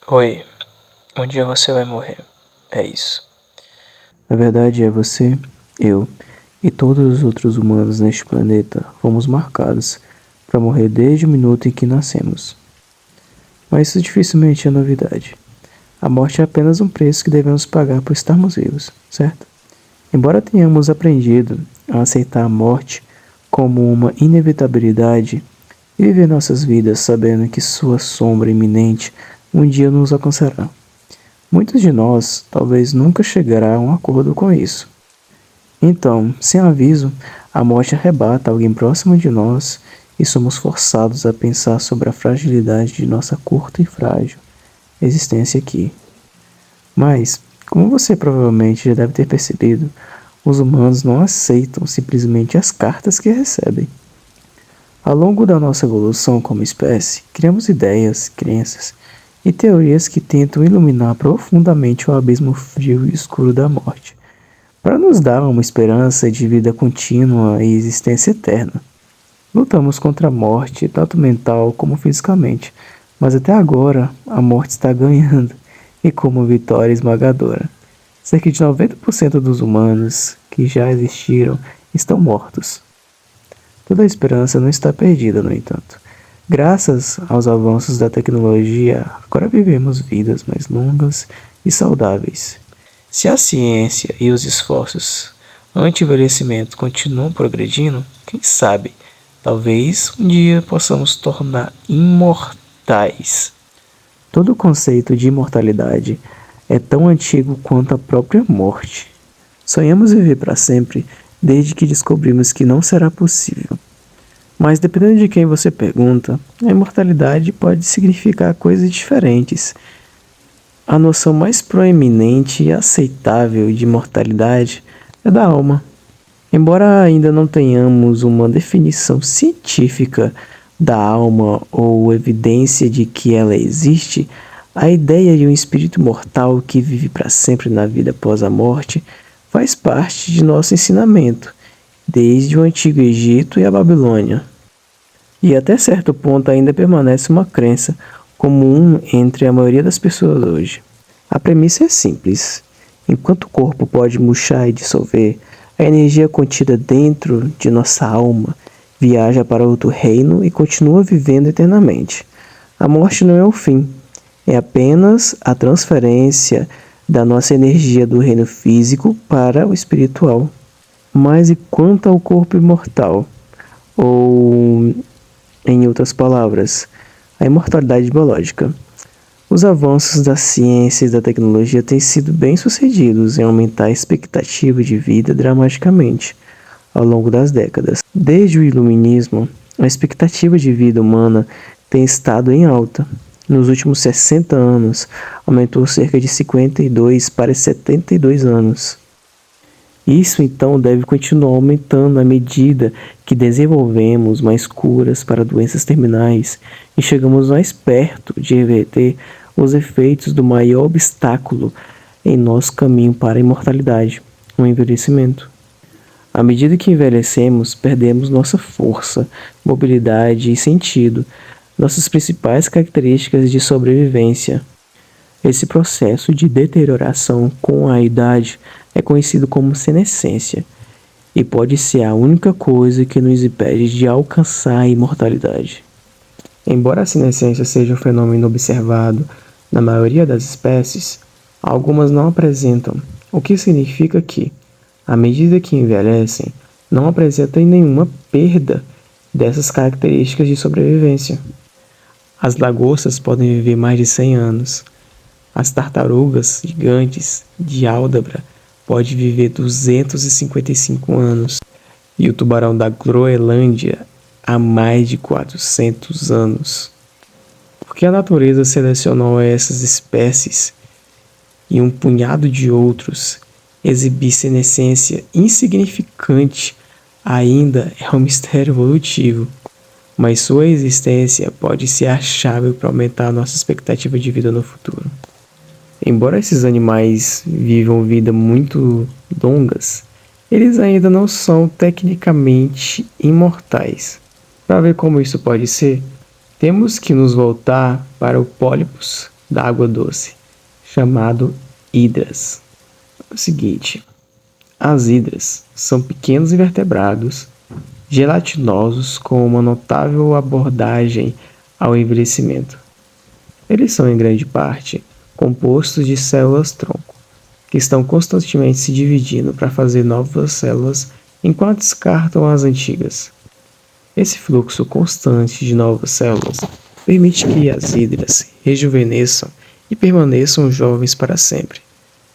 Oi, um dia você vai morrer. É isso. A verdade é você, eu e todos os outros humanos neste planeta fomos marcados para morrer desde o minuto em que nascemos. Mas isso dificilmente é novidade. A morte é apenas um preço que devemos pagar por estarmos vivos, certo? Embora tenhamos aprendido a aceitar a morte como uma inevitabilidade e viver nossas vidas sabendo que sua sombra iminente um dia nos alcançará. Muitos de nós talvez nunca chegará a um acordo com isso. Então, sem aviso, a morte arrebata alguém próximo de nós e somos forçados a pensar sobre a fragilidade de nossa curta e frágil existência aqui. Mas, como você provavelmente já deve ter percebido, os humanos não aceitam simplesmente as cartas que recebem. Ao longo da nossa evolução como espécie, criamos ideias, crenças e teorias que tentam iluminar profundamente o abismo frio e escuro da morte, para nos dar uma esperança de vida contínua e existência eterna. Lutamos contra a morte, tanto mental como fisicamente, mas até agora a morte está ganhando, e com uma vitória esmagadora. Cerca de 90% dos humanos que já existiram estão mortos. Toda a esperança não está perdida, no entanto. Graças aos avanços da tecnologia, agora vivemos vidas mais longas e saudáveis. Se a ciência e os esforços anti-envelhecimento continuam progredindo, quem sabe, talvez um dia possamos tornar imortais. Todo o conceito de imortalidade é tão antigo quanto a própria morte. Sonhamos viver para sempre desde que descobrimos que não será possível. Mas dependendo de quem você pergunta, a imortalidade pode significar coisas diferentes. A noção mais proeminente e aceitável de imortalidade é da alma. Embora ainda não tenhamos uma definição científica da alma ou evidência de que ela existe, a ideia de um espírito mortal que vive para sempre na vida após a morte faz parte de nosso ensinamento, desde o Antigo Egito e a Babilônia. E até certo ponto ainda permanece uma crença comum entre a maioria das pessoas hoje. A premissa é simples. Enquanto o corpo pode murchar e dissolver, a energia contida dentro de nossa alma viaja para outro reino e continua vivendo eternamente. A morte não é o fim, é apenas a transferência da nossa energia do reino físico para o espiritual. Mas e quanto ao corpo imortal? Ou, em outras palavras, a imortalidade biológica. Os avanços da ciência e da tecnologia têm sido bem-sucedidos em aumentar a expectativa de vida dramaticamente ao longo das décadas. Desde o Iluminismo, a expectativa de vida humana tem estado em alta. Nos últimos 60 anos, aumentou cerca de 52 para 72 anos. Isso então deve continuar aumentando à medida que desenvolvemos mais curas para doenças terminais e chegamos mais perto de reverter os efeitos do maior obstáculo em nosso caminho para a imortalidade, o envelhecimento. À medida que envelhecemos, perdemos nossa força, mobilidade e sentido, nossas principais características de sobrevivência. Esse processo de deterioração com a idade é conhecido como senescência e pode ser a única coisa que nos impede de alcançar a imortalidade. Embora a senescência seja um fenômeno observado na maioria das espécies, algumas não apresentam, o que significa que, à medida que envelhecem, não apresentam nenhuma perda dessas características de sobrevivência. As lagostas podem viver mais de 100 anos. As tartarugas gigantes de Aldabra podem viver 255 anos. E o tubarão da Groenlândia há mais de 400 anos. Porque a natureza selecionou essas espécies e um punhado de outros exibir senescência insignificante ainda é um mistério evolutivo. Mas sua existência pode ser a chave para aumentar a nossa expectativa de vida no futuro. Embora esses animais vivam vidas muito longas, eles ainda não são tecnicamente imortais. Para ver como isso pode ser, temos que nos voltar para o Pólipos, da água doce, chamado hidras. É o seguinte, as hidras são pequenos invertebrados gelatinosos com uma notável abordagem ao envelhecimento. Eles são, em grande parte, compostos de células-tronco, que estão constantemente se dividindo para fazer novas células enquanto descartam as antigas. Esse fluxo constante de novas células permite que as hidras rejuvenesçam e permaneçam jovens para sempre,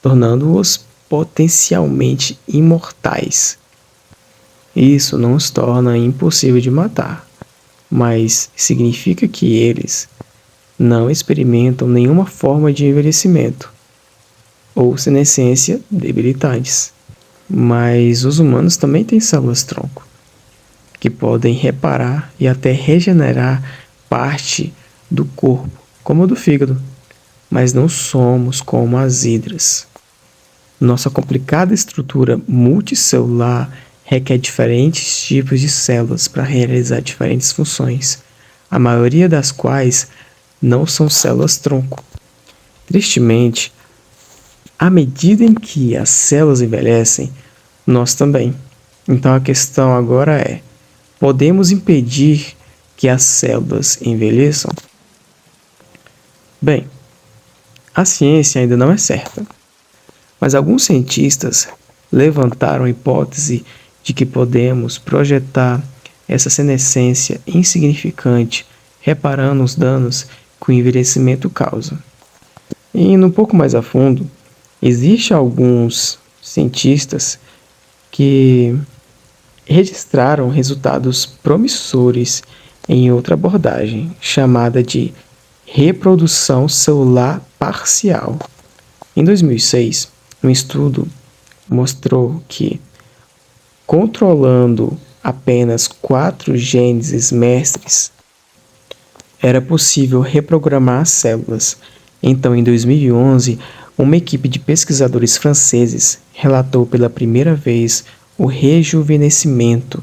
tornando-os potencialmente imortais. Isso não os torna impossível de matar, mas significa que eles não experimentam nenhuma forma de envelhecimento ou senescência debilitantes. Mas os humanos também têm células-tronco, que podem reparar e até regenerar parte do corpo, como o do fígado, mas não somos como as hidras. Nossa complicada estrutura multicelular requer diferentes tipos de células para realizar diferentes funções, a maioria das quais não são células-tronco. Tristemente, à medida em que as células envelhecem, nós também. Então a questão agora é: podemos impedir que as células envelheçam? Bem, a ciência ainda não é certa, mas alguns cientistas levantaram a hipótese de que podemos projetar essa senescência insignificante, reparando os danos que o envelhecimento causa. E indo um pouco mais a fundo, existem alguns cientistas que registraram resultados promissores em outra abordagem, chamada de reprodução celular parcial. Em 2006, um estudo mostrou que, controlando apenas 4 genes mestres, era possível reprogramar as células. Então, em 2011, uma equipe de pesquisadores franceses relatou pela primeira vez o rejuvenescimento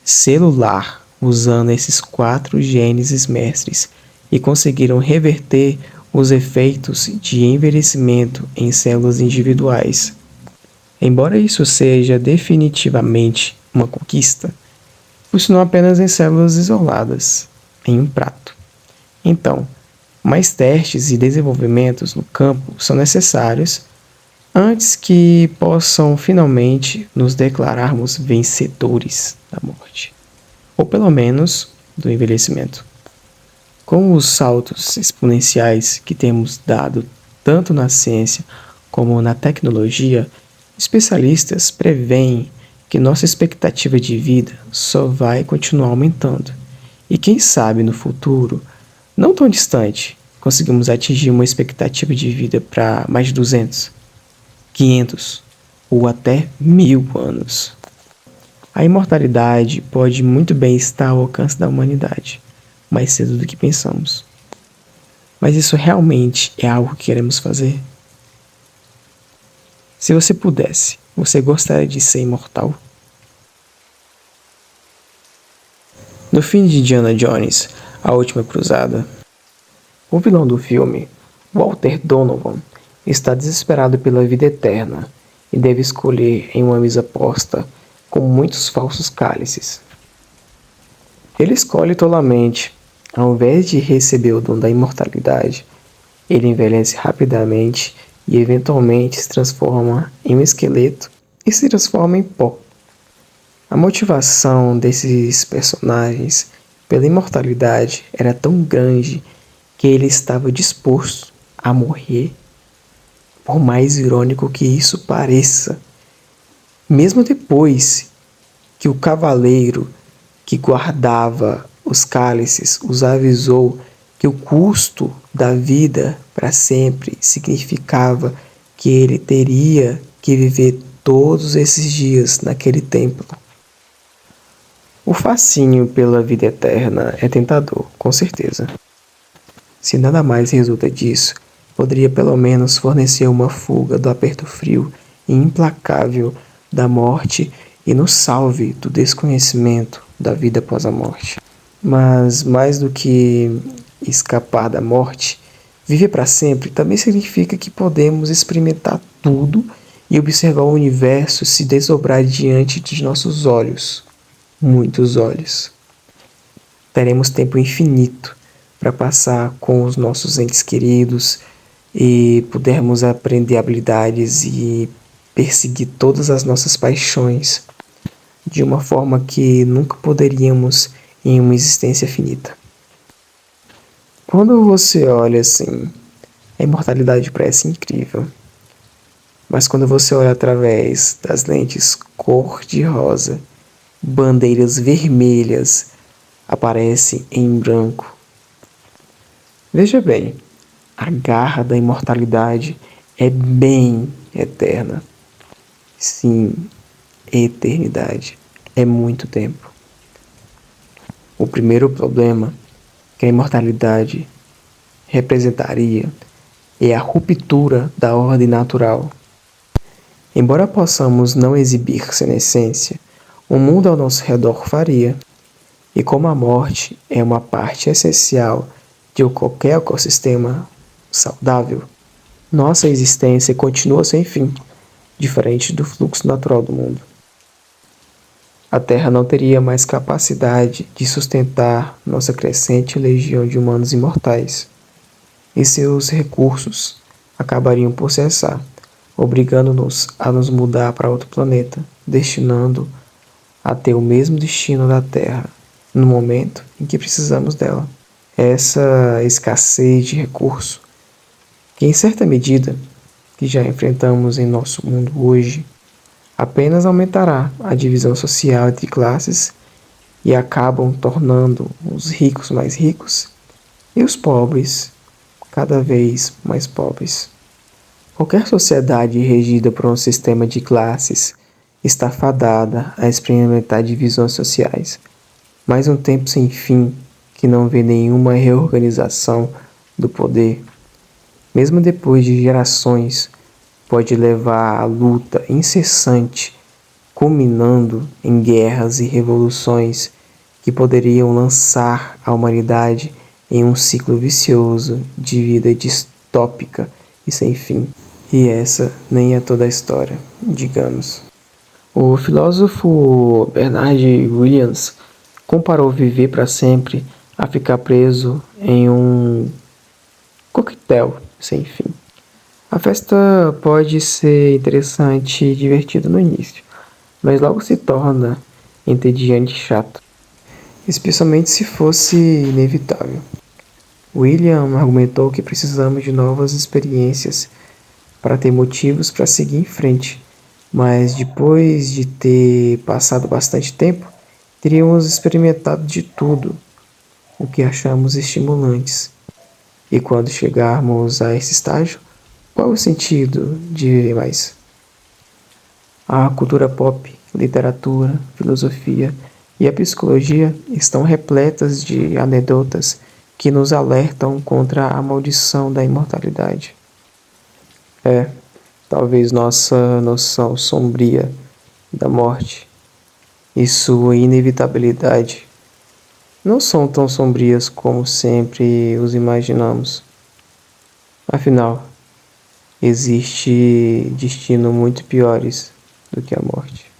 celular usando esses 4 genes mestres e conseguiram reverter os efeitos de envelhecimento em células individuais. Embora isso seja definitivamente uma conquista, funcionou apenas em células isoladas, em um prato. Então, mais testes e desenvolvimentos no campo são necessários antes que possam finalmente nos declararmos vencedores da morte, ou pelo menos do envelhecimento. Com os saltos exponenciais que temos dado tanto na ciência como na tecnologia, especialistas preveem que nossa expectativa de vida só vai continuar aumentando. E quem sabe no futuro, não tão distante, conseguimos atingir uma expectativa de vida para mais de 200, 500 ou até 1000 anos. A imortalidade pode muito bem estar ao alcance da humanidade, mais cedo do que pensamos. Mas isso realmente é algo que queremos fazer? Se você pudesse, você gostaria de ser imortal? No fim de Indiana Jones, A Última Cruzada, o vilão do filme, Walter Donovan, está desesperado pela vida eterna e deve escolher em uma mesa posta com muitos falsos cálices. Ele escolhe tolamente. Ao invés de receber o dom da imortalidade, ele envelhece rapidamente e eventualmente se transforma em um esqueleto e se transforma em pó. A motivação desses personagens pela imortalidade era tão grande que ele estava disposto a morrer, por mais irônico que isso pareça. Mesmo depois que o cavaleiro que guardava os cálices os avisou que o custo da vida para sempre significava que ele teria que viver todos esses dias naquele templo. O fascínio pela vida eterna é tentador, com certeza. Se nada mais resulta disso, poderia pelo menos fornecer uma fuga do aperto frio e implacável da morte e nos salve do desconhecimento da vida após a morte. Mas mais do que escapar da morte, Viver para sempre também significa que podemos experimentar tudo e observar o universo se desdobrar diante de nossos olhos, muitos olhos. Teremos tempo infinito para passar com os nossos entes queridos e pudermos aprender habilidades e perseguir todas as nossas paixões de uma forma que nunca poderíamos em uma existência finita. Quando você olha assim, a imortalidade parece incrível. Mas quando você olha através das lentes cor-de-rosa, bandeiras vermelhas aparecem em branco. Veja bem, a garra da imortalidade é bem eterna. Sim, eternidade. É muito tempo. O primeiro problema que a imortalidade representaria é a ruptura da ordem natural. Embora possamos não exibir senescência, o mundo ao nosso redor faria. E como a morte é uma parte essencial de qualquer ecossistema saudável, nossa existência continua sem fim, diferente do fluxo natural do mundo. A Terra não teria mais capacidade de sustentar nossa crescente legião de humanos imortais, e seus recursos acabariam por cessar, obrigando-nos a nos mudar para outro planeta, destinando a ter o mesmo destino da Terra no momento em que precisamos dela. Essa escassez de recurso, que em certa medida que já enfrentamos em nosso mundo hoje, apenas aumentará a divisão social entre classes e acabam tornando os ricos mais ricos e os pobres cada vez mais pobres. Qualquer sociedade regida por um sistema de classes está fadada a experimentar divisões sociais, mais um tempo sem fim que não vê nenhuma reorganização do poder, mesmo depois de gerações, pode levar à luta incessante, culminando em guerras e revoluções que poderiam lançar a humanidade em um ciclo vicioso de vida distópica e sem fim. E essa nem é toda a história, digamos. O filósofo Bernard Williams comparou viver para sempre a ficar preso em um coquetel sem fim. A festa pode ser interessante e divertida no início, mas logo se torna entediante e chato, especialmente se fosse inevitável. William argumentou que precisamos de novas experiências para ter motivos para seguir em frente, mas depois de ter passado bastante tempo, teríamos experimentado de tudo o que achamos estimulantes. E quando chegarmos a esse estágio, qual o sentido de viver mais? A cultura pop, literatura, filosofia e a psicologia estão repletas de anedotas que nos alertam contra a maldição da imortalidade. Talvez nossa noção sombria da morte e sua inevitabilidade não são tão sombrias como sempre os imaginamos. Afinal, existe destino muito piores do que a morte.